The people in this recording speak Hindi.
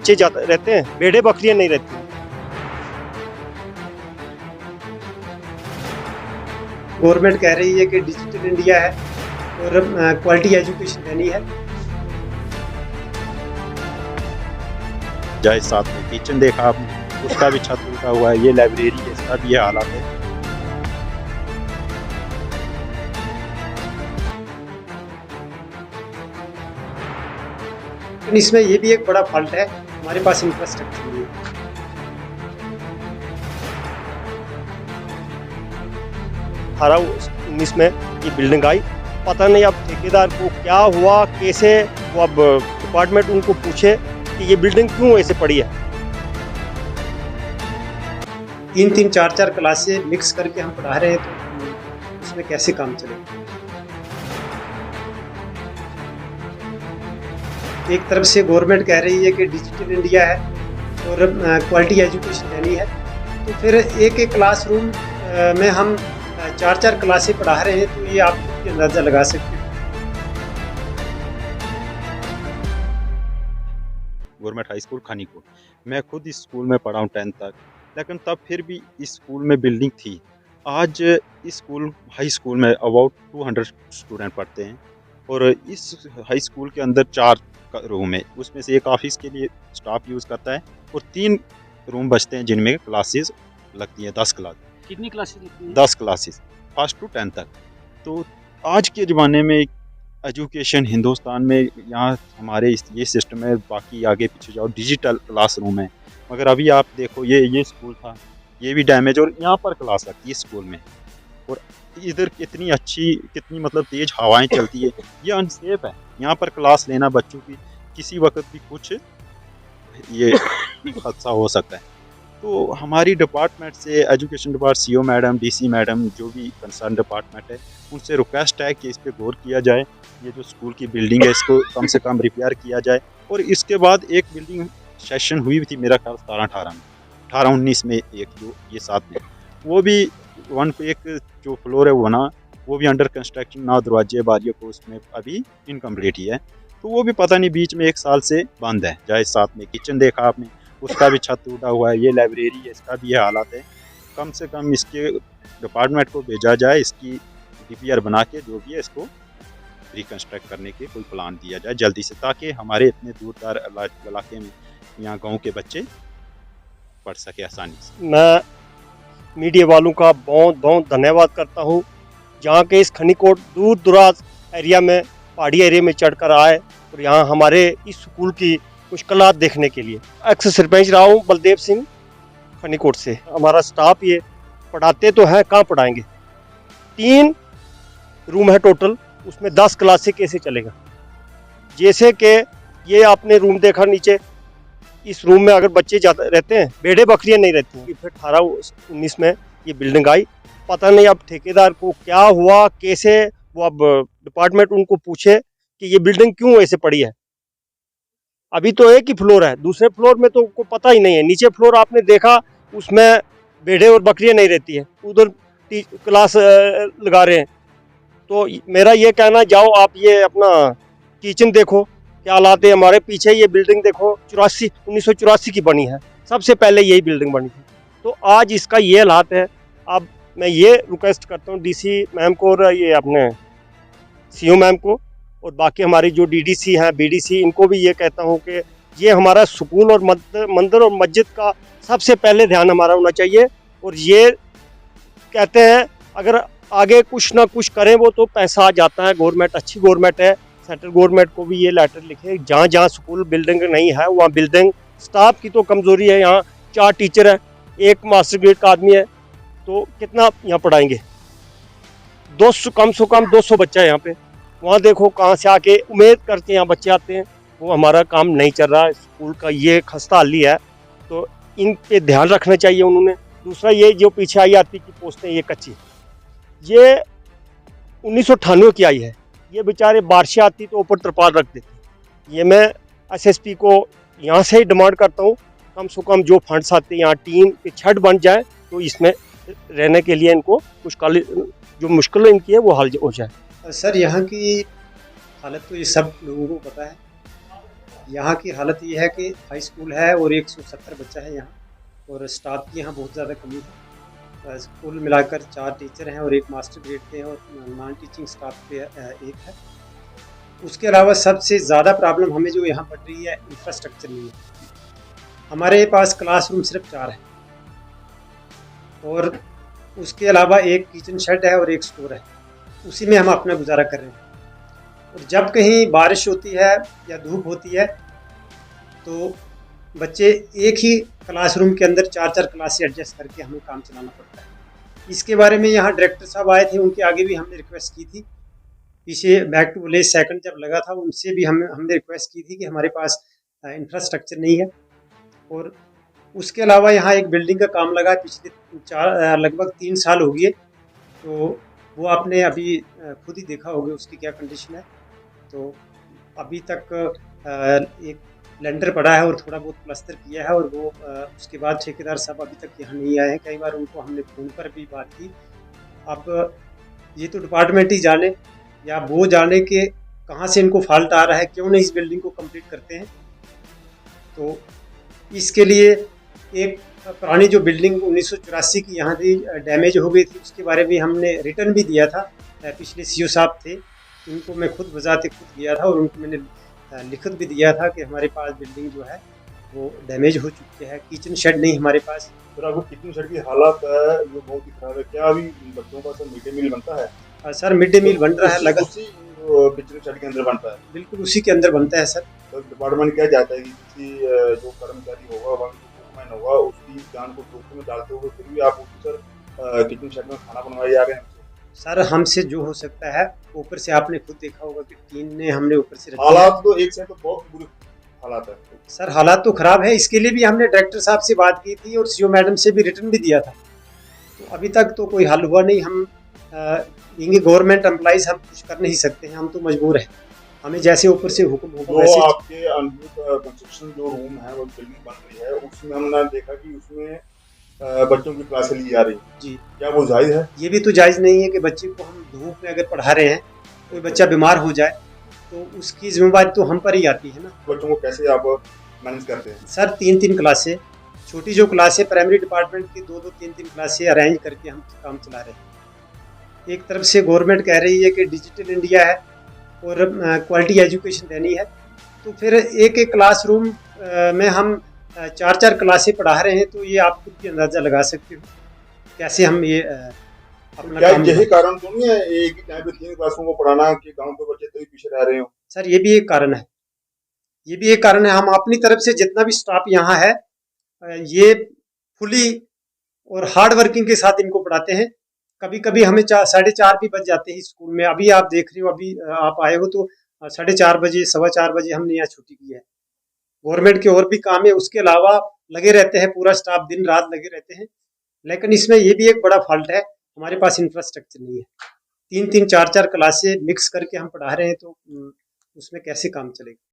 बच्चे जाते रहते हैं, भेड़े बकरियां नहीं रहती। गवर्नमेंट कह रही है कि डिजिटल इंडिया है और क्वालिटी एजुकेशन देनी है। जाए साथ में किचन देखा आपने, उसका भी छत टूटा हुआ है। ये लाइब्रेरी है, इसका भी ये हालात है। लेकिन इसमें ये भी एक बड़ा फॉल्ट है, हमारे पास इंफ्रास्ट्रक्चर नहीं है। 18-19 में ये बिल्डिंग आई, पता नहीं अब ठेकेदार को क्या हुआ, कैसे वो अब डिपार्टमेंट उनको पूछे कि ये बिल्डिंग क्यों ऐसे पड़ी है। 3-3, 4-4 क्लासें मिक्स करके हम पढ़ा रहे हैं, तो उसमें कैसे काम चलेगा। एक तरफ से गवर्नमेंट कह रही है कि डिजिटल इंडिया है और क्वालिटी एजुकेशन देनी है, तो फिर एक एक क्लासरूम में हम 4-4 क्लासें पढ़ा रहे हैं, तो ये आप अंदाज़ा लगा सकते हैं। गवर्नमेंट हाई स्कूल खानीकोट, मैं खुद इस स्कूल में पढ़ा हूँ 10th तक, लेकिन तब फिर भी इस स्कूल में बिल्डिंग थी। आज इस स्कूल हाई स्कूल में अबाउट 200 स्टूडेंट पढ़ते हैं और इस हाई स्कूल के अंदर 4 रूम है, उसमें से एक ऑफिस के लिए स्टाफ यूज़ करता है और 3 रूम बचते हैं जिनमें क्लासेस लगती हैं। 10 क्लास। कितनी क्लासेस लगती हैं? 10 क्लासेस, फर्स्ट टू 10th तक। तो आज के ज़माने में एजुकेशन हिंदुस्तान में यहाँ हमारे ये सिस्टम है, बाकी आगे पीछे जाओ डिजिटल क्लासरूम है। मगर अभी आप देखो ये स्कूल था, ये भी डैमेज, और यहाँ पर क्लास लगती है स्कूल में, और इधर कितनी अच्छी कितनी मतलब तेज़ हवाएं चलती है। ये अनसेफ है यहाँ पर क्लास लेना बच्चों की, किसी वक्त भी कुछ ये हादसा हो सकता है। तो हमारी डिपार्टमेंट से education department CO madam, DC madam, जो भी कंसर्न डिपार्टमेंट है, उनसे रिक्वेस्ट है कि इस पर गौर किया जाए। ये जो स्कूल की बिल्डिंग है इसको कम से कम रिपेयर किया जाए। और इसके बाद एक बिल्डिंग सेशन हुई थी मेरा ख्याल 17-18 में, 18-19 में एक जो ये साथ में, वो भी एक जो फ्लोर है वो बना, वो भी अंडर कंस्ट्रक्शन, ना दरवाजे बारियों को उसमें अभी इनकम्प्लीट ही है। तो वो भी पता नहीं बीच में 1 साल से बंद है। जाए साथ में किचन देखा आपने, उसका भी छत टूटा हुआ है। ये लाइब्रेरी है, इसका भी ये हालात है। कम से कम इसके डिपार्टमेंट को भेजा जाए, इसकी डीपीआर बना के जो भी है इसको रिकन्स्ट्रक्ट करने के कोई प्लान दिया जाए जल्दी से, ताकि हमारे इतने दूर इलाके में यहाँ गाँव के बच्चे पढ़ सके आसानी से। मैं मीडिया वालों का बहुत बहुत धन्यवाद करता हूँ, जहाँ के इस खनीकोट दूर दराज एरिया में, पहाड़ी एरिया में चढ़कर आए और यहाँ हमारे इस स्कूल की मुश्किलात देखने के लिए। एक्स सरपंच रहा हूँ बलदेव सिंह खनीकोट से। हमारा स्टाफ ये पढ़ाते तो है, कहाँ पढ़ाएंगे। 3 रूम है टोटल, उसमें 10 क्लासें कैसे चलेगा। जैसे कि ये आपने रूम देखा नीचे, इस रूम में अगर बच्चे जाते रहते हैं, भेड़े बकरियां नहीं रहती। फिर 18-19 में ये बिल्डिंग आई, पता नहीं अब ठेकेदार को क्या हुआ, कैसे वो अब डिपार्टमेंट उनको पूछे कि ये बिल्डिंग क्यों ऐसे पड़ी है। अभी तो एक ही फ्लोर है, दूसरे फ्लोर में तो को पता ही नहीं है। नीचे फ्लोर आपने देखा, उसमें भेड़े और बकरियां नहीं रहती है, उधर क्लास लगा रहे हैं। तो मेरा ये कहना, जाओ आप ये अपना किचन देखो क्या हालात है। हमारे पीछे ये बिल्डिंग देखो 1984 की बनी है, सबसे पहले यही बिल्डिंग बनी थी। तो आज इसका ये हालात है। अब मैं ये रिक्वेस्ट करता हूँ डीसी मैम को और ये अपने सीओ मैम को, और बाकी हमारी जो डीडीसी हैं, बीडीसी, इनको भी ये कहता हूँ कि ये हमारा स्कूल और मंदिर और मस्जिद का सबसे पहले ध्यान हमारा होना चाहिए। और ये कहते हैं अगर आगे कुछ ना कुछ करें वो तो पैसा आ जाता है। गवर्नमेंट अच्छी गवर्नमेंट है, सेंट्रल गवर्नमेंट को भी ये लेटर लिखे, जहाँ जहाँ स्कूल बिल्डिंग नहीं है वहाँ बिल्डिंग। स्टाफ की तो कमज़ोरी है, यहाँ 4 टीचर है, 1 मास्टर ग्रेड का आदमी है, तो कितना यहाँ पढ़ाएंगे। 200 कम से कम 200 बच्चा है यहाँ पे। वहाँ देखो कहाँ से आके उम्मीद करके यहाँ बच्चे आते हैं। वो हमारा काम नहीं चल रहा, स्कूल का ये खस्ता हाली है, तो इन पे ध्यान रखना चाहिए उन्होंने। दूसरा ये जो पीछे आई आती की पोस्टें ये कच्ची, ये 1998 की आई है। ये बेचारे बारिशें आती तो ऊपर तरपाल रख देते। ये मैं एसएसपी को यहाँ से ही डिमांड करता हूँ, कम से कम जो फंड्स आते हैं यहाँ टीन के छत बन जाए, तो इसमें रहने के लिए इनको कुछ जो मुश्किल इनकी है वो हल हो जाए। सर यहाँ की हालत तो ये सब लोगों को पता है। यहाँ की हालत ये है कि हाई स्कूल है और 170 बच्चा है यहाँ, और स्टाफ की यहाँ बहुत ज़्यादा कमी है। स्कूल मिलाकर 4 टीचर हैं और 1 मास्टर ग्रेड के हैं, और नॉन टीचिंग स्टाफ पे 1 है। उसके अलावा सबसे ज़्यादा प्रॉब्लम हमें जो यहाँ पड़ रही है, इंफ्रास्ट्रक्चर नहीं है। हमारे पास क्लासरूम सिर्फ 4 है, और उसके अलावा 1 किचन शेड है और 1 स्टोर है। उसी में हम अपना गुजारा कर रहे हैं। और जब कहीं बारिश होती है या धूप होती है तो बच्चे एक ही क्लासरूम के अंदर 4-4 क्लासें एडजस्ट करके हमें काम चलाना पड़ता है। इसके बारे में यहाँ डायरेक्टर साहब आए थे, उनके आगे भी हमने रिक्वेस्ट की थी। पीछे बैक टू विलेज सेकंड जब लगा था, उनसे भी हमने रिक्वेस्ट की थी कि हमारे पास इंफ्रास्ट्रक्चर नहीं है। और उसके अलावा यहाँ एक बिल्डिंग का काम लगा है, पिछले लगभग 3 साल हो गए। तो वो आपने अभी खुद ही देखा होगा उसकी क्या कंडीशन है। तो अभी तक एक लेंटर पड़ा है और थोड़ा बहुत प्लास्टर किया है, और वो उसके बाद ठेकेदार साहब अभी तक यहाँ नहीं आए हैं। कई बार उनको हमने फ़ोन पर भी बात की। अब ये तो डिपार्टमेंट ही जाने, या वो जाने कि कहाँ से इनको फॉल्ट आ रहा है, क्यों नहीं इस बिल्डिंग को कंप्लीट करते हैं। तो इसके लिए एक पुरानी जो बिल्डिंग 1984 की यहाँ थी, डैमेज हो गई थी, उसके बारे में हमने रिटर्न भी दिया था। पिछले सीओ साहब थे, इनको मैं खुद बजाते खुद गया था, और उनको मैंने लिखित भी दिया था कि हमारे पास बिल्डिंग जो है वो डैमेज हो चुकी है, किचन शेड नहीं हमारे पास। सर आपको किचन शेड की हालत है जो बहुत ही खराब है, क्या अभी बच्चों का सर मिड डे मील बनता है? सर मिड डे मील बन रहा है, लगा उसी किचन शेड के अंदर बनता है? बिल्कुल उसी के अंदर बनता है सर। तो डिपार्टमेंट क्या चाहता है कि किसी जो कर्मचारी होगा, वहाँ होगा, उसकी जान को जोखिम में डालते हुए फिर भी आप उसको सर किचन शेड में खाना बनवाए जा रहे हैं? सर हमसे जो हो सकता है, ऊपर से आपने खुद देखा होगा कि टीम ने हमने ऊपर से हालात तो एक से तो बहुत बुरे हालात है सर, हालात तो खराब है। इसके लिए भी हमने डायरेक्टर साहब से बात की थी और सीओ मैडम से भी रिटर्न भी दिया था। तो अभी तक तो कोई हल हुआ नहीं। हम गवर्नमेंट एम्प्लॉइज हम कुछ कर नहीं सकते हैं, हम तो मजबूर हैं। हमें जैसे ऊपर से हुक्म होगा वैसे। आपके अंडर कंस्ट्रक्शन जो रूम है, वो बिल्डिंग बन रही है, उसमें हमने देखा कि उसमें बच्चों की क्लासें ली जा रही जी। क्या वो जायज़ है? ये भी तो जायज़ नहीं है कि बच्चे को हम धूप में अगर पढ़ा रहे हैं, कोई बच्चा बीमार हो जाए तो उसकी जिम्मेदारी तो हम पर ही आती है ना। बच्चों को कैसे आप मैनेज करते हैं? सर 3-3 क्लासें, छोटी जो क्लासें प्राइमरी डिपार्टमेंट की 2-2 3-3 क्लासें अरेंज करके हम काम चला रहे हैं। एक तरफ से गवर्नमेंट कह रही है कि डिजिटल इंडिया है और क्वालिटी एजुकेशन देनी है, तो फिर एक एक क्लासरूम में हम 4-4 क्लासें पढ़ा रहे हैं। तो ये आप खुद भी अंदाज़ा लगा सकते हो कैसे हम ये अपना क्या काम। यही कारण तो नहीं है एक ही टाइम पे 3 क्लासों को पढ़ाना कि गांव के बच्चे तो ही पीछे रह रहे हो? सर ये भी एक कारण है, ये भी एक कारण है। हम अपनी तरफ से जितना भी स्टाफ यहाँ है, ये फुली और हार्ड वर्किंग के साथ इनको पढ़ाते हैं। कभी कभी हमें 4:30 भी बज जाते हैं स्कूल में। अभी आप देख रहे हो, अभी आप आए हो तो 4:30 बजे 4:15 बजे हमने यहाँ छुट्टी की है। गवर्नमेंट के और भी काम है, उसके अलावा लगे रहते हैं, पूरा स्टाफ दिन रात लगे रहते हैं। लेकिन इसमें ये भी एक बड़ा फॉल्ट है, हमारे पास इंफ्रास्ट्रक्चर नहीं है। 3-3 4-4 क्लासें मिक्स करके हम पढ़ा रहे हैं, तो उसमें कैसे काम चलेगा।